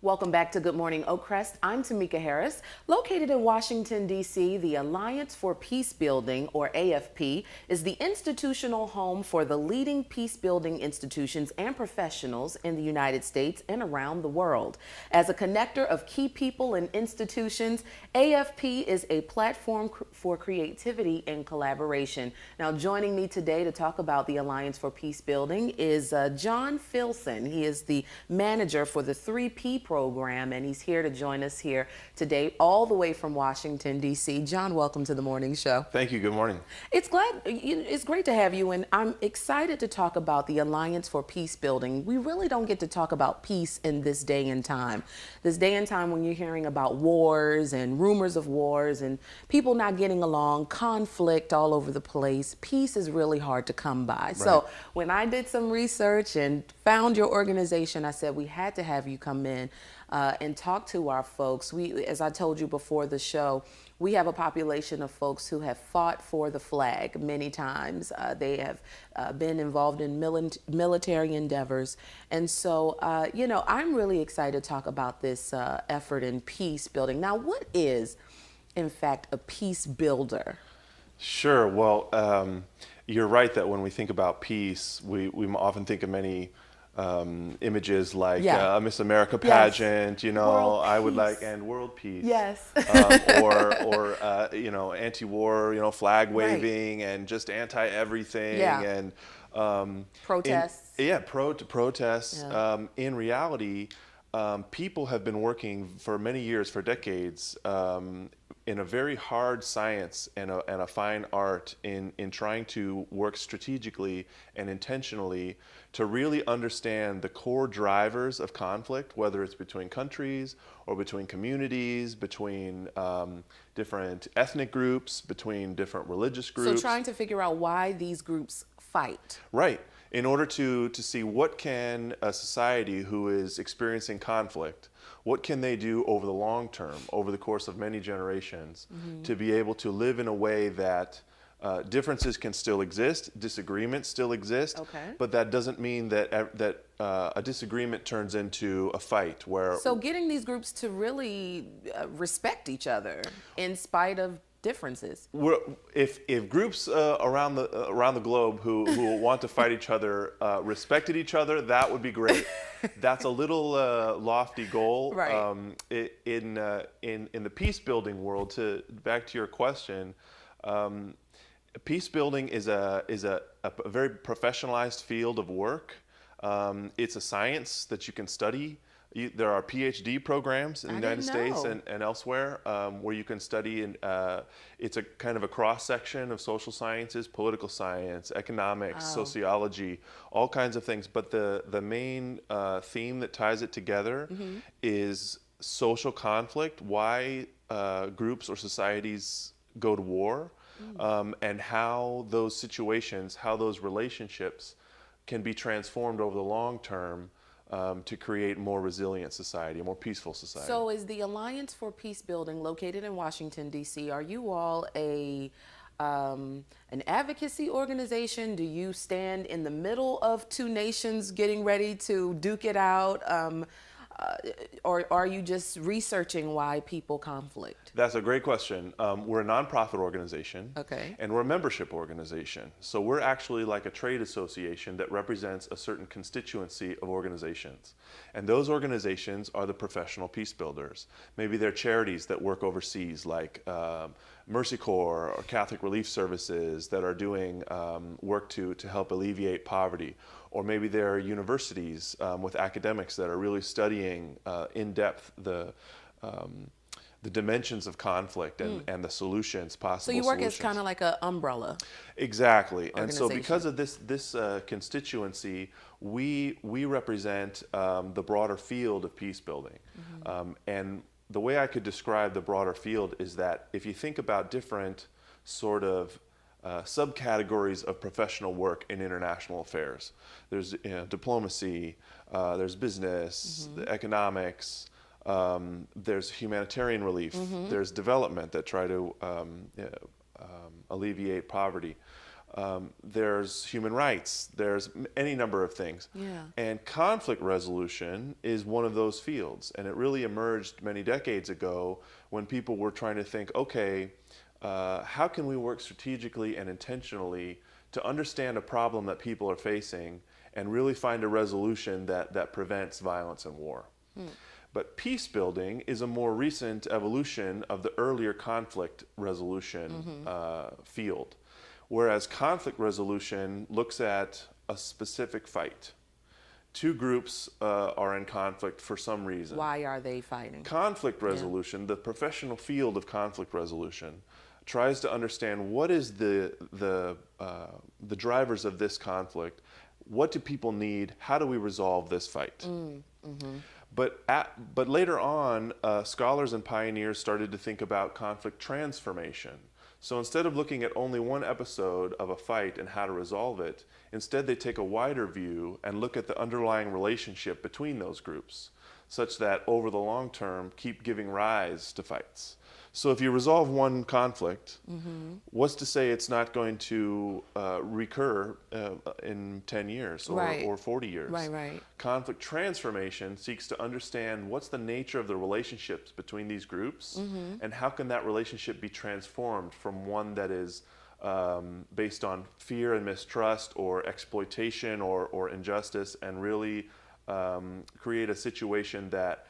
Welcome back to Good Morning Oakcrest. I'm Tamika Harris. Located in Washington, D.C., the Alliance for Peace Building, or AFP, is the institutional home for the leading peace building institutions and professionals in the United States and around the world. As a connector of key people and institutions, AFP is a platform for creativity and collaboration. Now, joining me today to talk about the Alliance for Peace Building is John Filson. He is the manager for the 3P program, and he's here to join us here today, all the way from Washington, D.C. John, welcome to the morning show. Thank you. Good morning. It's great to have you, and I'm excited to talk about the Alliance for Peace Building. We really don't get to talk about peace in this day and time. This day and time when you're hearing about wars and rumors of wars and people not getting along, conflict all over the place, peace is really hard to come by. Right. So when I did some research and found your organization, I said we had to have you come in and talk to our folks. As I told you before the show, we have a population of folks who have fought for the flag many times. They have been involved in military endeavors. And so, I'm really excited to talk about this effort in peace building. Now, what is, in fact, a peace builder? Sure. Well, you're right that when we think about peace, we often think of many images like a Miss America pageant, yes. I would like, and world peace. Yes. or anti-war, flag waving, right. And just anti-everything. Yeah. And protests. Protests. Yeah. In reality, people have been working for many years, for decades, in a very hard science and a fine art in trying to work strategically and intentionally to really understand the core drivers of conflict, whether it's between countries or between communities, between different ethnic groups, between different religious groups. So trying to figure out why these groups fight. Right. In order to see what can a society who is experiencing conflict, what can they do over the long term, over the course of many generations, mm-hmm. to be able to live in a way that differences can still exist, disagreements still exist, okay. But that doesn't mean that a disagreement turns into a fight. So getting these groups to really respect each other in spite of differences. If groups around the globe who want to fight each other respected each other, that would be great. That's a little lofty goal. Right. In the peace building world, back to your question, peace building is a very professionalized field of work. It's a science that you can study. There are PhD programs in the United States and elsewhere where you can study, and it's a kind of a cross-section of social sciences, political science, economics, sociology, all kinds of things. But the main theme that ties it together mm-hmm. is social conflict, why groups or societies go to war, and how those situations, how those relationships can be transformed over the long term to create a more resilient society, a more peaceful society. So is the Alliance for Peace Building located in Washington, D.C., are you all an advocacy organization? Do you stand in the middle of two nations getting ready to duke it out? Or are you just researching why people conflict? That's a great question. We're a nonprofit organization, okay. And we're a membership organization. So we're actually like a trade association that represents a certain constituency of organizations. And those organizations are the professional peace builders. Maybe they're charities that work overseas, like Mercy Corps or Catholic Relief Services, that are doing work to help alleviate poverty. Or maybe there are universities with academics that are really studying in depth the dimensions of conflict and the solutions, possible solutions. So you work as kind of like an umbrella. Exactly. And so because of this constituency, we represent the broader field of peace building. Mm-hmm. And the way I could describe the broader field is that if you think about different sort of subcategories of professional work in international affairs. There's diplomacy, there's business, mm-hmm. economics, there's humanitarian relief, mm-hmm. there's development that try to alleviate poverty. there's human rights, there's any number of things. Yeah. And conflict resolution is one of those fields. And it really emerged many decades ago when people were trying to think, okay, how can we work strategically and intentionally to understand a problem that people are facing and really find a resolution that prevents violence and war. But peace building is a more recent evolution of the earlier conflict resolution field. Whereas conflict resolution looks at a specific fight. Two groups are in conflict for some reason. Why are they fighting? Conflict resolution, the professional field of conflict resolution, tries to understand what is the drivers of this conflict. What do people need? How do we resolve this fight? But later on, scholars and pioneers started to think about conflict transformation. So instead of looking at only one episode of a fight and how to resolve it, instead they take a wider view and look at the underlying relationship between those groups, such that over the long term, keep giving rise to fights. So if you resolve one conflict, what's to say it's not going to recur in 10 years or 40 years? Right. Conflict transformation seeks to understand what's the nature of the relationships between these groups and how can that relationship be transformed from one that is based on fear and mistrust or exploitation or injustice and really create a situation that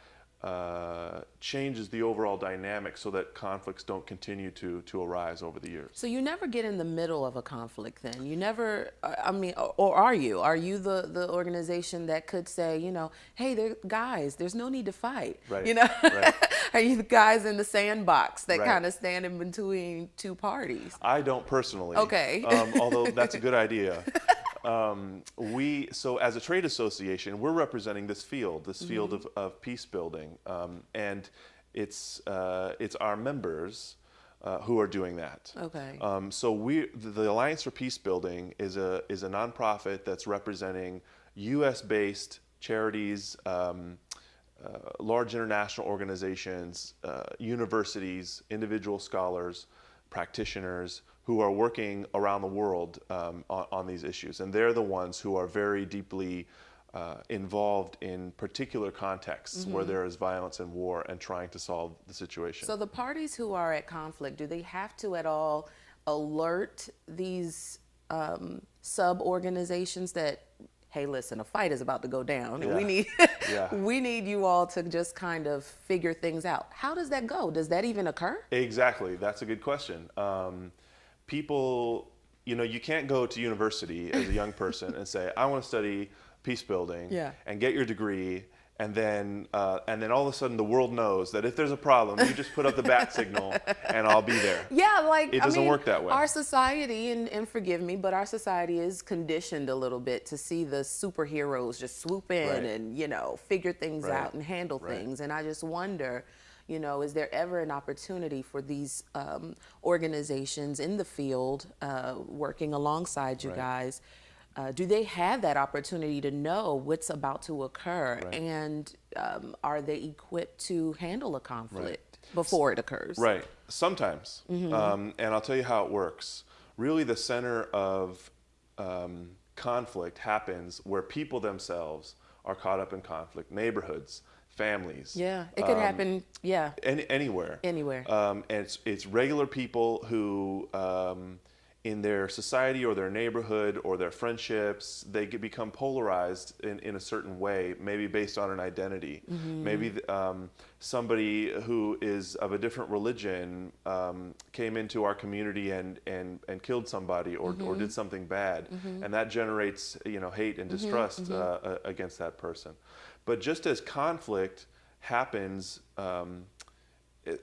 changes the overall dynamic so that conflicts don't continue to arise over the years. So you never get in the middle of a conflict then? You never, I mean, or are you? Are you the organization that could say, you know, hey, guys, there's no need to fight? Right. You know? Right. Are you the guys in the sandbox that Right. kind of stand in between two parties? I don't personally. Okay. Although that's a good idea. So as a trade association, we're representing this field of peace building, and it's our members who are doing that. Okay. So the Alliance for Peace Building is a nonprofit that's representing U.S.-based charities, large international organizations, universities, individual scholars, practitioners who are working around the world on these issues. And they're the ones who are very deeply involved in particular contexts where there is violence and war and trying to solve the situation. So the parties who are at conflict, do they have to at all alert these sub-organizations that, hey, listen, a fight is about to go down and we need you all to just kind of figure things out? How does that go? Does that even occur? Exactly. That's a good question. People, you can't go to university as a young person and say, I want to study peace building and get your degree, and then all of a sudden the world knows that if there's a problem, you just put up the bat signal and I'll be there. Yeah, like it doesn't work that way. Our society, and forgive me, but our society is conditioned a little bit to see the superheroes just swoop in and figure things out and handle things. And I just wonder, is there ever an opportunity for these organizations in the field working alongside you guys? Do they have that opportunity to know what's about to occur? And are they equipped to handle a conflict before it occurs? Right. Sometimes. And I'll tell you how it works. Really, the center of conflict happens where people themselves are caught up in conflict. Neighborhoods, families. Yeah, it could happen, anywhere. Anywhere. And it's regular people who, in their society or their neighborhood or their friendships, they become polarized in a certain way, maybe based on an identity. Maybe somebody who is of a different religion came into our community and killed somebody or did something bad, and that generates hate and distrust against that person. But just as conflict happens,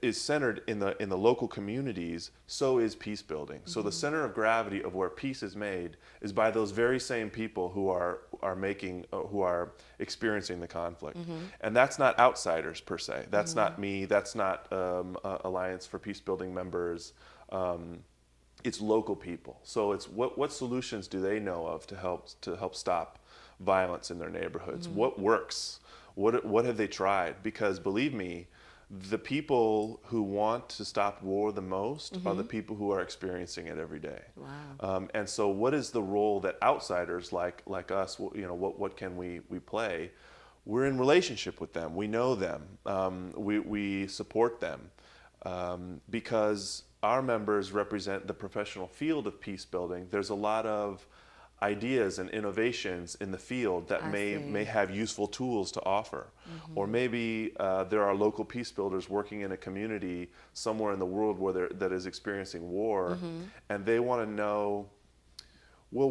is centered in the local communities, so is peace building. So the center of gravity of where peace is made is by those very same people who are experiencing the conflict. And that's not outsiders per se. That's not me. That's not Alliance for Peace Building members. It's local people. So it's what solutions do they know of to help stop violence in their neighborhoods? What works? What have they tried? Because believe me, The people who want to stop war the most are the people who are experiencing it every day. Wow. And so, what is the role that outsiders like us, what can we play? We're in relationship with them. We know them. We support them because our members represent the professional field of peace building. There's a lot of ideas and innovations in the field that may have useful tools to offer. Or maybe there are local peace builders working in a community somewhere in the world where that is experiencing war, and they want to know, well,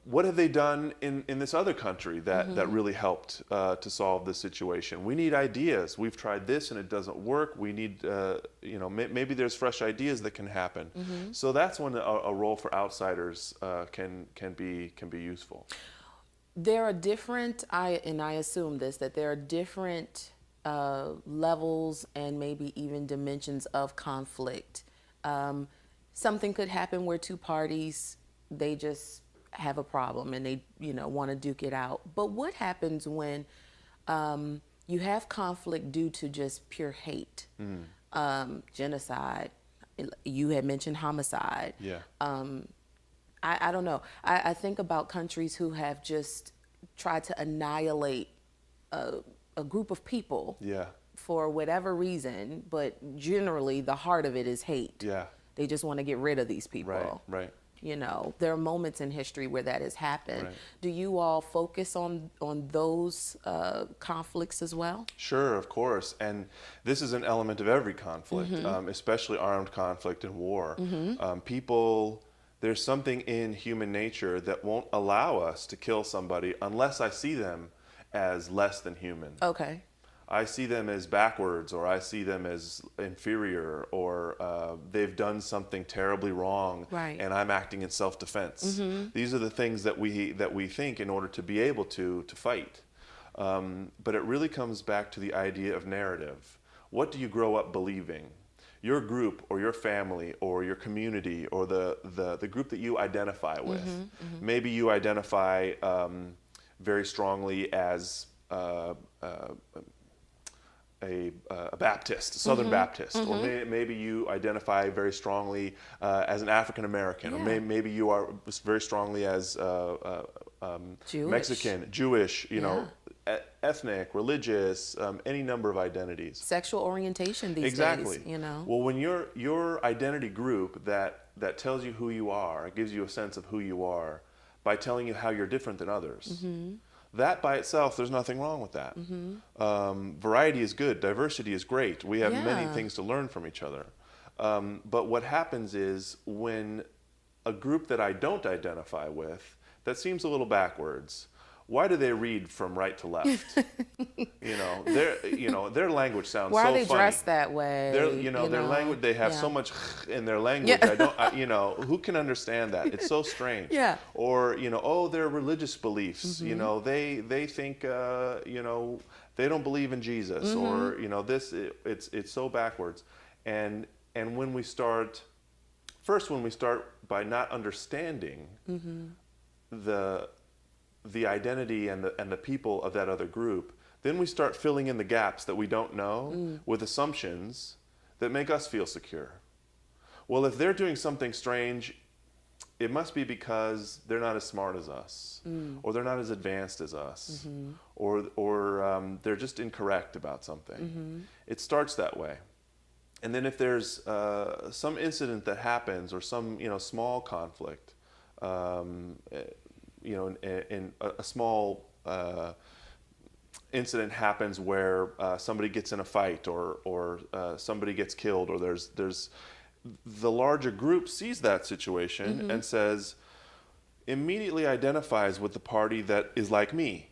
what have they done in this other country that really helped to solve this situation? We need ideas. We've tried this and it doesn't work. We need, maybe there's fresh ideas that can happen. So that's when a role for outsiders can be useful. There are different, and I assume this, that there are different levels and maybe even dimensions of conflict. Something could happen where two parties, they just have a problem and they want to duke it out. But what happens when you have conflict due to just pure hate, genocide? You had mentioned homicide. Yeah. I don't know. I think about countries who have just tried to annihilate a group of people. Yeah. For whatever reason, but generally the heart of it is hate. Yeah. They just want to get rid of these people. Right. There are moments in history where that has happened. Right. Do you all focus on those conflicts as well? Sure, of course. And this is an element of every conflict, especially armed conflict and war. There's something in human nature that won't allow us to kill somebody unless I see them as less than human. Okay. I see them as backwards, or I see them as inferior, or they've done something terribly wrong, right, and I'm acting in self-defense. These are the things that we think in order to be able to fight. But it really comes back to the idea of narrative. What do you grow up believing? Your group, or your family, or your community, or the group that you identify with. Maybe you identify very strongly as a Baptist, a Southern Baptist, or maybe you identify very strongly as an African American, or maybe you are very strongly as Jewish. Mexican, Jewish, ethnic, religious, any number of identities. Sexual orientation these exactly. days, Well, when your identity group that tells you who you are, gives you a sense of who you are by telling you how you're different than others. That by itself, there's nothing wrong with that. Variety is good. Diversity is great. We have many things to learn from each other. But what happens is when a group that I don't identify with, that seems a little backwards, why do they read from right to left? Their language sounds so funny. Why are they dressed that way? Their language, they have so much in their language. Who can understand that? It's so strange. Yeah. Or, their religious beliefs, they think, they don't believe in Jesus, or, it's so backwards. And when we start by not understanding the identity and the people of that other group, then we start filling in the gaps that we don't know with assumptions that make us feel secure. Well, if they're doing something strange, it must be because they're not as smart as us, or they're not as advanced as us, or they're just incorrect about something. It starts that way. And then if there's some incident that happens, or some small conflict, in a small incident happens where somebody gets in a fight, or somebody gets killed, or there's the larger group sees that situation and says, immediately identifies with the party that is like me.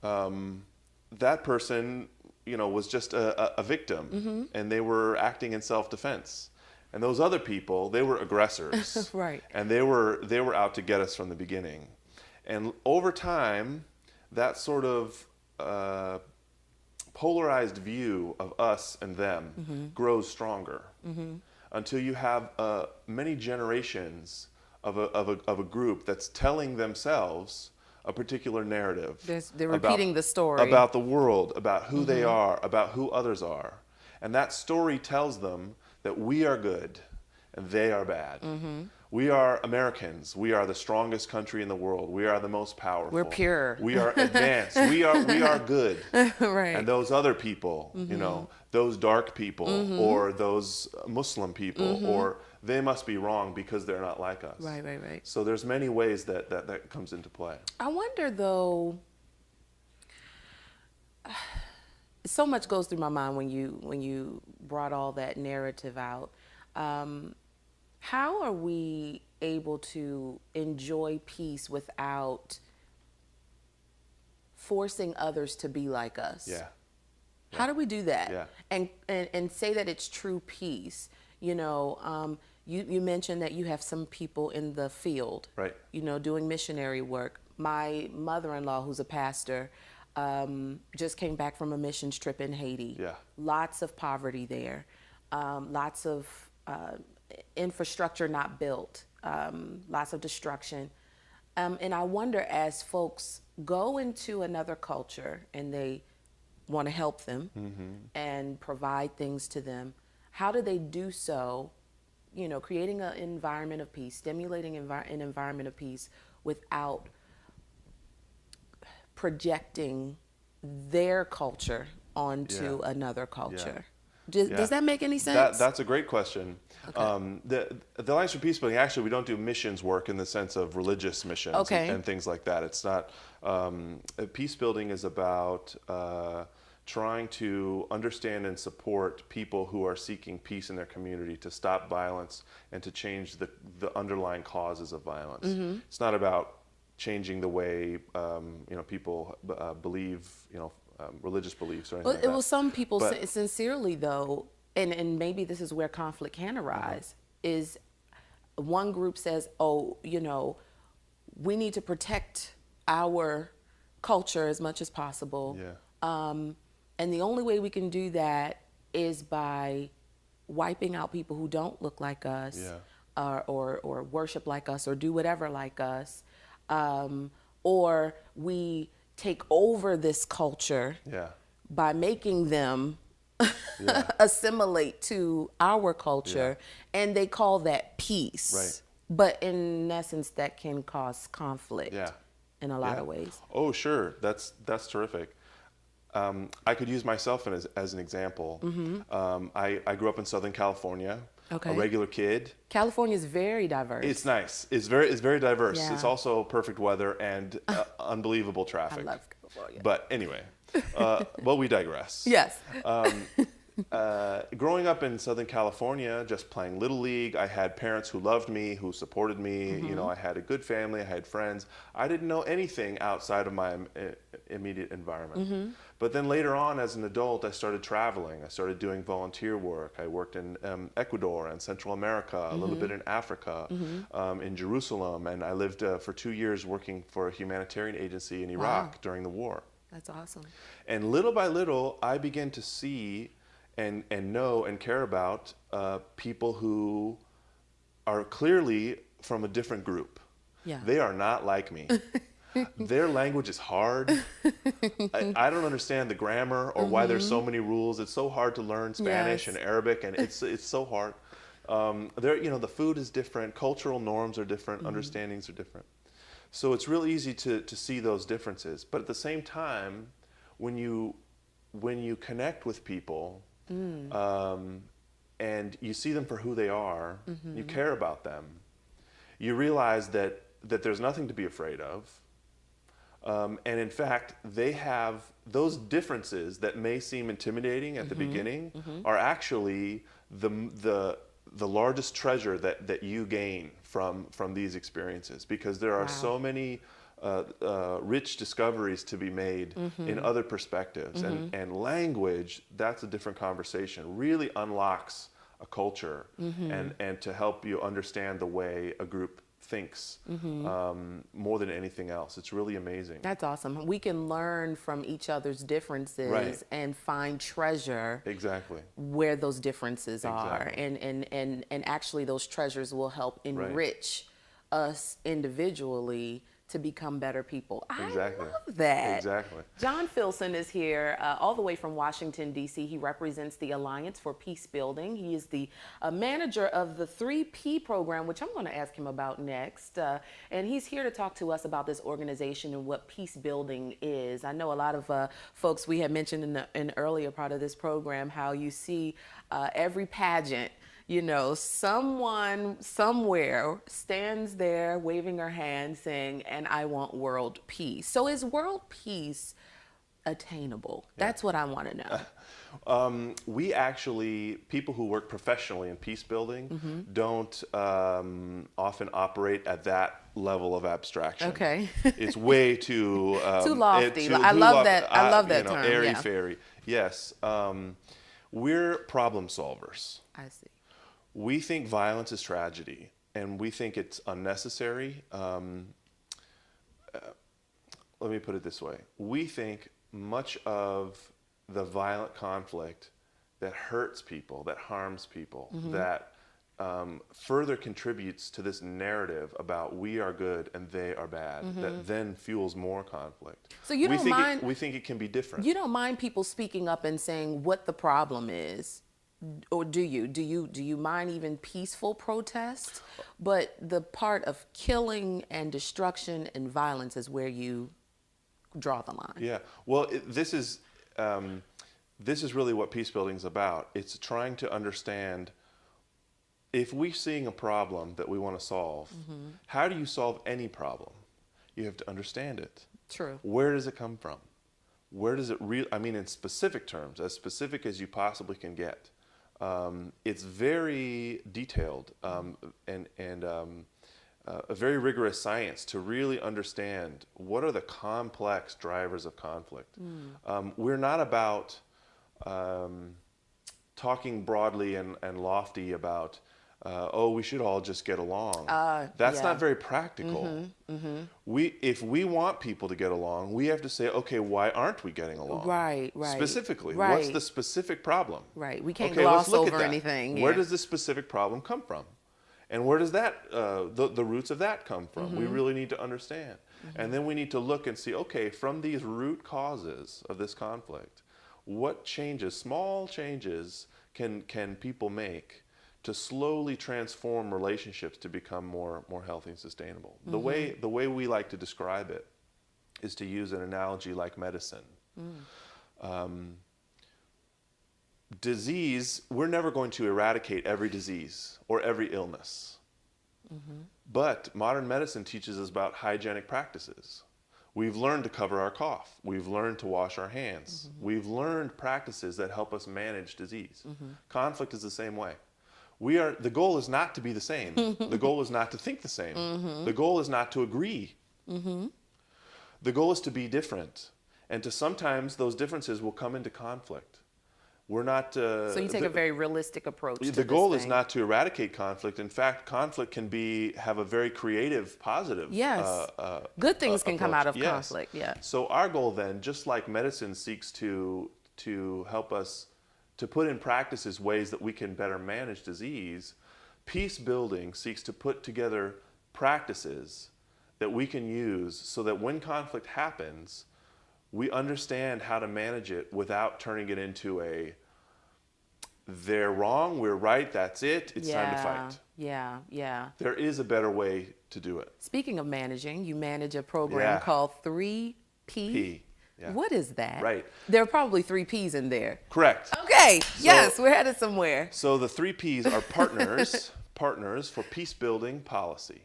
That person, was just a victim, and they were acting in self-defense. And those other people, they were aggressors. Right. And they were out to get us from the beginning. And over time, that sort of polarized view of us and them grows stronger until you have many generations of a group that's telling themselves a particular narrative. They're repeating the story about the world, about who they are, about who others are. And that story tells them that we are good and they are bad. We are Americans. We are the strongest country in the world. We are the most powerful. We're pure. We are advanced. We are good. Right. And those other people, you know, those dark people or those Muslim people, or they must be wrong because they're not like us. Right, right, right. So there's many ways that comes into play. I wonder though, so much goes through my mind when you brought all that narrative out. How are we able to enjoy peace without forcing others to be like us? Yeah. How do we do that? Yeah. And say that it's true peace? You know, you mentioned that you have some people in the field, Right. you know, doing missionary work. My mother-in-law, who's a pastor, just came back from a missions trip in Haiti. Yeah. Lots of poverty there, lots of infrastructure not built, lots of destruction. And I wonder, as folks go into another culture and they want to help them and provide things to them, how do they do so, you know, creating an environment of peace, stimulating an environment of peace without projecting their culture onto another culture? Does that make any sense? That's a great question. Okay. The Alliance for Peace Building, actually, we don't do missions work in the sense of religious missions and things like that. It's not, peace building is about trying to understand and support people who are seeking peace in their community, to stop violence and to change the underlying causes of violence. It's not about changing the way you know, people believe, you know, religious beliefs or anything like that. Well, some people sincerely though, and maybe this is where conflict can arise, is one group says, oh, you know, we need to protect our culture as much as possible. And the only way we can do that is by wiping out people who don't look like us, or worship like us, or do whatever like us. Or we take over this culture by making them assimilate to our culture, and they call that peace. Right. But in essence, that can cause conflict in a lot of ways. Oh, sure. That's terrific. I could use myself as an example. I grew up in Southern California. A regular kid. California is very diverse. It's nice. It's very diverse. Yeah. It's also perfect weather and unbelievable traffic. I love California. But anyway, well, we digress. Yes. Growing up in Southern California, just playing Little League, I had parents who loved me, who supported me. You know, I had a good family, I had friends. I didn't know anything outside of my immediate environment. But then later on, as an adult, I started traveling. I started doing volunteer work. I worked in Ecuador and Central America, a little bit in Africa, in Jerusalem, and I lived for 2 years working for a humanitarian agency in Iraq during the war. That's awesome. And little by little, I began to see and know and care about people who are clearly from a different group. They are not like me. Their language is hard. I don't understand the grammar or why there's so many rules. It's so hard to learn Spanish and Arabic, and it's so hard. You know, the food is different, cultural norms are different, understandings are different. So it's real easy to see those differences. But at the same time, when you connect with people and you see them for who they are, you care about them, you realize that there's nothing to be afraid of. And in fact, they have those differences that may seem intimidating at the beginning are actually the largest treasure that you gain from these experiences, because there are so many rich discoveries to be made in other perspectives, and language, that's a different conversation, really unlocks a culture and to help you understand the way a group thinks more than anything else. It's really amazing. That's awesome. We can learn from each other's differences and find treasure where those differences are. And actually those treasures will help enrich us individually to become better people. Exactly. I love that. Exactly. John Filson is here all the way from Washington, D.C. He represents the Alliance for Peace Building. He is the manager of the 3P program, which I'm going to ask him about next. And he's here to talk to us about this organization and what peace building is. I know a lot of folks, we had mentioned in an earlier part of this program how you see every pageant, you know, someone somewhere stands there waving her hand saying, and I want world peace. So is world peace attainable? That's what I want to know. We actually, people who work professionally in peace building don't often operate at that level of abstraction. Okay. It's way too too lofty. I love that. I love that term. Airy fairy. Yes. We're problem solvers. I see. We think violence is tragedy, and we think it's unnecessary. Let me put it this way. We think much of the violent conflict that hurts people, that harms people, that further contributes to this narrative about we are good and they are bad, that then fuels more conflict. So you don't mind... We think it can be different. You don't mind people speaking up and saying what the problem is? Or do you? Do you mind even peaceful protests? But the part of killing and destruction and violence is where you draw the line. Yeah. Well, this is really what peace building is about. It's trying to understand, if we're seeing a problem that we want to solve, how do you solve any problem? You have to understand it. True. Where does it come from? Where does it I mean, in specific terms, as specific as you possibly can get. It's very detailed and a very rigorous science to really understand what are the complex drivers of conflict. We're not about talking broadly and lofty about, oh, we should all just get along. That's not very practical. If we want people to get along, we have to say, okay, why aren't we getting along? Right. Specifically, right. what's the specific problem? Right. We can't Okay, gloss let's look over at that. anything. Where does this specific problem come from? And where does that, the roots of that come from? We really need to understand. And then we need to look and see, okay, from these root causes of this conflict, what changes, small changes, can people make to slowly transform relationships to become more healthy and sustainable? The way we like to describe it is to use an analogy like medicine. Disease, we're never going to eradicate every disease or every illness. But modern medicine teaches us about hygienic practices. We've learned to cover our cough. We've learned to wash our hands. We've learned practices that help us manage disease. Conflict is the same way. The goal is not to be the same. The goal is not to think the same. The goal is not to agree. The goal is to be different. And to sometimes those differences will come into conflict. We're not. So you take a very realistic approach to the goal this is thing. not to eradicate conflict. In fact, conflict can have a very creative, positive. Yes. Good things can come out of Yes. conflict. Yeah. So our goal then, just like medicine seeks to help us to put in practices ways that we can better manage disease, peace building seeks to put together practices that we can use so that when conflict happens, we understand how to manage it without turning it into they're wrong, we're right, that's it, it's time to fight. Yeah. There is a better way to do it. Speaking of managing, you manage a program called 3P. P. Yeah. What is that? Right. There are probably 3 P's in there. Correct. Okay. Yes, we're headed somewhere. So the 3 P's are partners for peace building policy.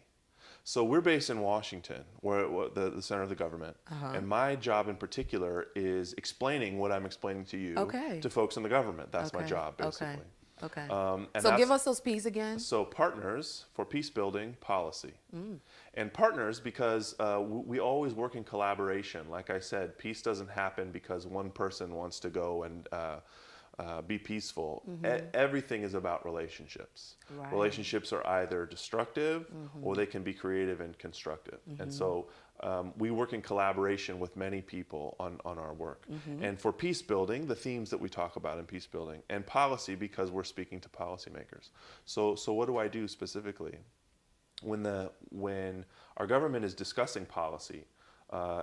So we're based in Washington, we're the center of the government, and my job in particular is explaining what I'm explaining to you to folks in the government. That's my job, basically. Okay. And so give us those P's again. So partners for peace building policy. And partners because we always work in collaboration. Like I said, peace doesn't happen because one person wants to go and be peaceful. Everything is about relationships. Right. Relationships are either destructive or they can be creative and constructive. And so we work in collaboration with many people on our work. And for peace building, the themes that we talk about in peace building, and policy because we're speaking to policymakers. So what do I do specifically? when our government is discussing policy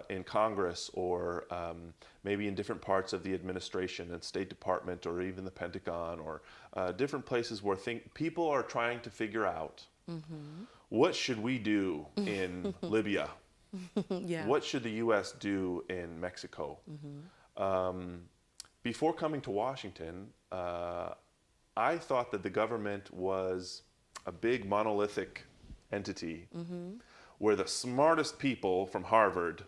in Congress or maybe in different parts of the administration and State Department or even the Pentagon or different places where people are trying to figure out what should we do in Libya? Yeah. What should the U.S. do in Mexico? Before coming to Washington, I thought that the government was a big monolithic entity where the smartest people from Harvard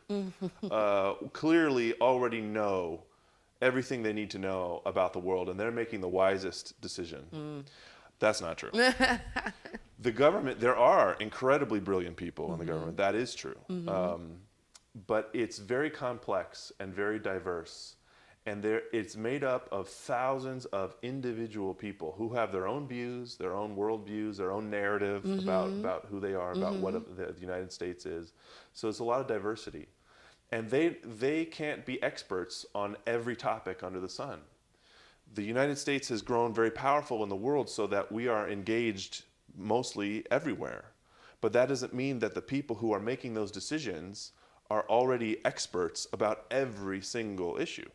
clearly already know everything they need to know about the world and they're making the wisest decision. That's not true. The government, there are incredibly brilliant people in the government. That is true. But it's very complex and very diverse. And it's made up of thousands of individual people who have their own views, their own worldviews, their own narrative about who they are, about what the United States is. So it's a lot of diversity. And they can't be experts on every topic under the sun. The United States has grown very powerful in the world so that we are engaged mostly everywhere. But that doesn't mean that the people who are making those decisions are already experts about every single issue.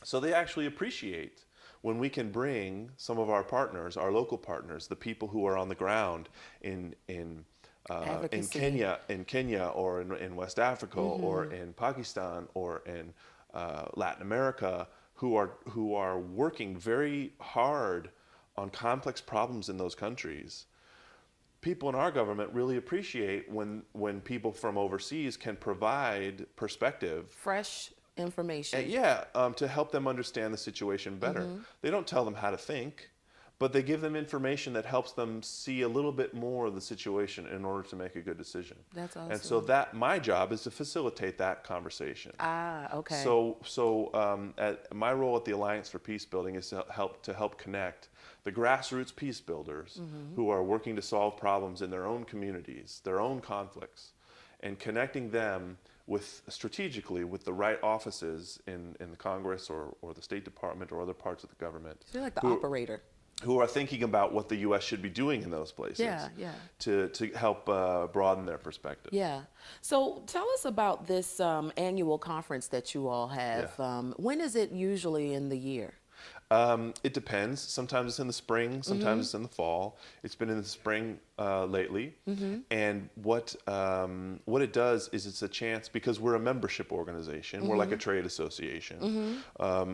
So they actually appreciate when we can bring some of our partners, our local partners, the people who are on the ground in Kenya or in West Africa or in Pakistan or in Latin America, who are working very hard on complex problems in those countries. People in our government really appreciate when people from overseas can provide perspective, Fresh information. to help them understand the situation better. They don't tell them how to think, but they give them information that helps them see a little bit more of the situation in order to make a good decision. That's awesome. And so my job is to facilitate that conversation. Okay. So my role at the Alliance for Peace Building is to help connect the grassroots peace builders who are working to solve problems in their own communities, their own conflicts, and connecting them strategically with the right offices in the Congress or the State Department or other parts of the government. So you're like the operator. Who are thinking about what the U.S. should be doing in those places to help broaden their perspective. Yeah. So tell us about this annual conference that you all have. When is it usually in the year? It depends. Sometimes it's in the spring, sometimes it's in the fall. It's been in the spring lately. And what it does is it's a chance, because we're a membership organization, we're like a trade association.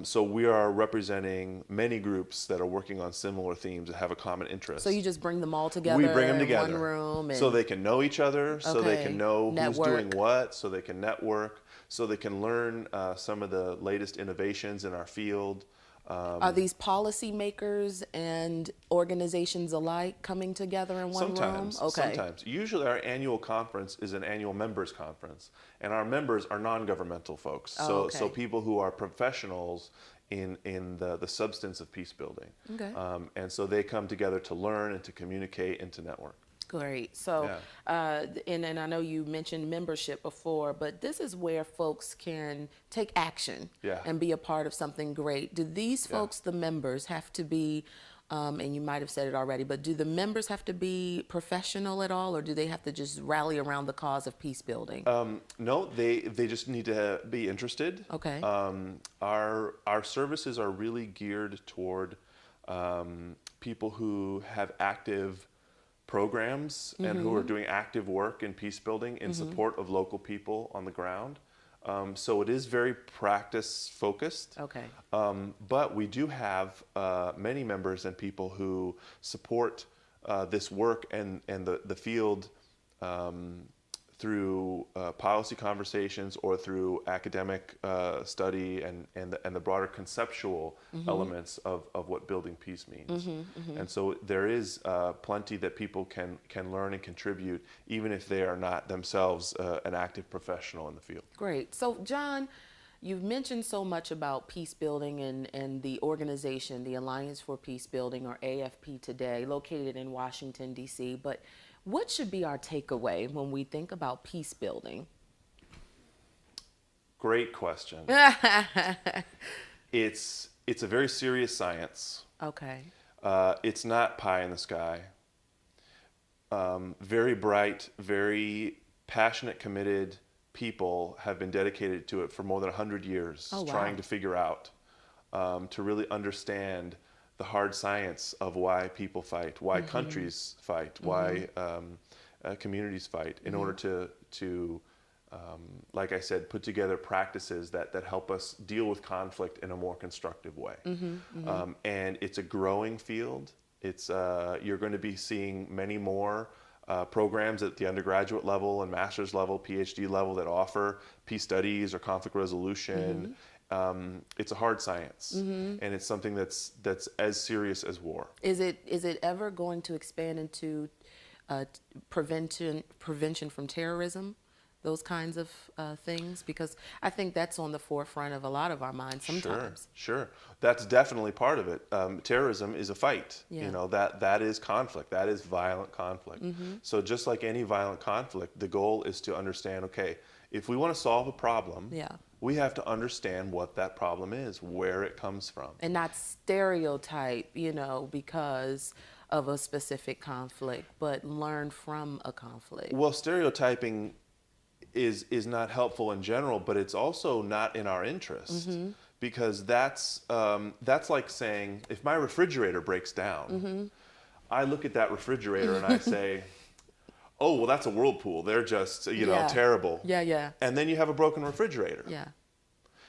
So we are representing many groups that are working on similar themes that have a common interest. So you just bring them all together we bring them together in one room? So they can know each other, so they can know Network. who's doing what, so they can network, so they can learn some of the latest innovations in our field. Are these policymakers and organizations alike coming together in one room? Okay. Sometimes. Usually our annual conference is an annual members conference, and our members are non-governmental folks. So people who are professionals in the substance of peace building. Okay. And so they come together to learn and to communicate and to network. Great. So, and I know you mentioned membership before, but this is where folks can take action and be a part of something great. Do these folks, the members, have to be, and you might have said it already, but do the members have to be professional at all, or do they have to just rally around the cause of peace building? No, they just need to be interested. Okay. Our services are really geared toward people who have active programs and who are doing active work in peace building in support of local people on the ground. So it is very practice focused. Okay. But we do have many members and people who support this work and the field through policy conversations or through academic study and the broader conceptual elements of what building peace means. And so there is plenty that people can learn and contribute, even if they are not themselves an active professional in the field. Great. So John, you've mentioned so much about peace building and the organization, the Alliance for Peace Building, or AFP today, located in Washington, D.C., but what should be our takeaway when we think about peace building? Great question. It's a very serious science. Okay. It's not pie in the sky. very bright, very passionate, committed people have been dedicated to it for more than 100 years, Oh, wow. trying to figure out, to really understand the hard science of why people fight, why countries fight, why communities fight, in order to like I said, put together practices that help us deal with conflict in a more constructive way. And it's a growing field. It's you're going to be seeing many more programs at the undergraduate level and master's level, PhD level that offer peace studies or conflict resolution. It's a hard science, and it's something that's as serious as war. Is it ever going to expand into prevention from terrorism, those kinds of things? Because I think that's on the forefront of a lot of our minds sometimes. Sure. That's definitely part of it. Terrorism is a fight. Yeah. You know, that is conflict. That is violent conflict. So just like any violent conflict, the goal is to understand, okay, if we want to solve a problem, Yeah. we have to understand what that problem is, where it comes from. And not stereotype, because of a specific conflict, but learn from a conflict. Well, stereotyping is not helpful in general, but it's also not in our interest, because that's like saying, if my refrigerator breaks down, I look at that refrigerator and I say, oh, well, that's a Whirlpool. They're just, terrible. Yeah. And then you have a broken refrigerator. Yeah.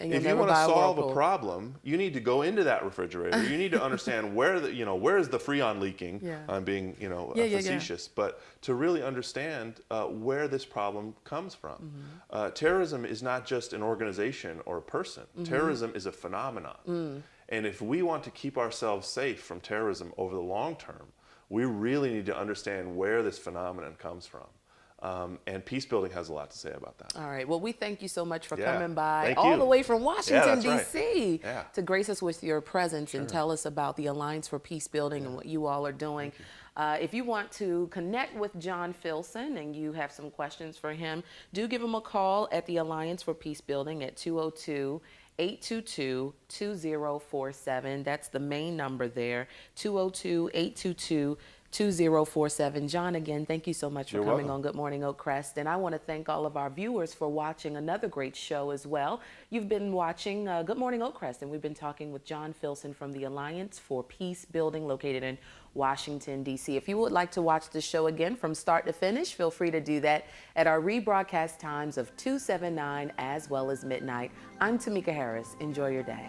And If you want to solve a problem, you need to go into that refrigerator. You need to understand where is the Freon leaking. Yeah. I'm being, Yeah. facetious, but to really understand where this problem comes from. Terrorism is not just an organization or a person. Terrorism is a phenomenon. And if we want to keep ourselves safe from terrorism over the long term, we really need to understand where this phenomenon comes from. And peace building has a lot to say about that. All right. Well, we thank you so much for Yeah. coming by Thank all you. the way from Washington, that's right. D.C. Yeah. to grace us with your presence and tell us about the Alliance for Peace Building and what you all are doing. If you want to connect with John Filson and you have some questions for him, do give him a call at the Alliance for Peace Building at 202-822-2047. That's the main number there, 202-822-2047. John, again, thank you so much for You're coming welcome. on Good Morning Oakcrest. And I want to thank all of our viewers for watching another great show as well. You've been watching Good Morning Oakcrest, and we've been talking with John Filson from the Alliance for Peace Building located in Washington, D.C. If you would like to watch the show again from start to finish, feel free to do that at our rebroadcast times of 2, 7, 9, as well as midnight. I'm Tamika Harris. Enjoy your day.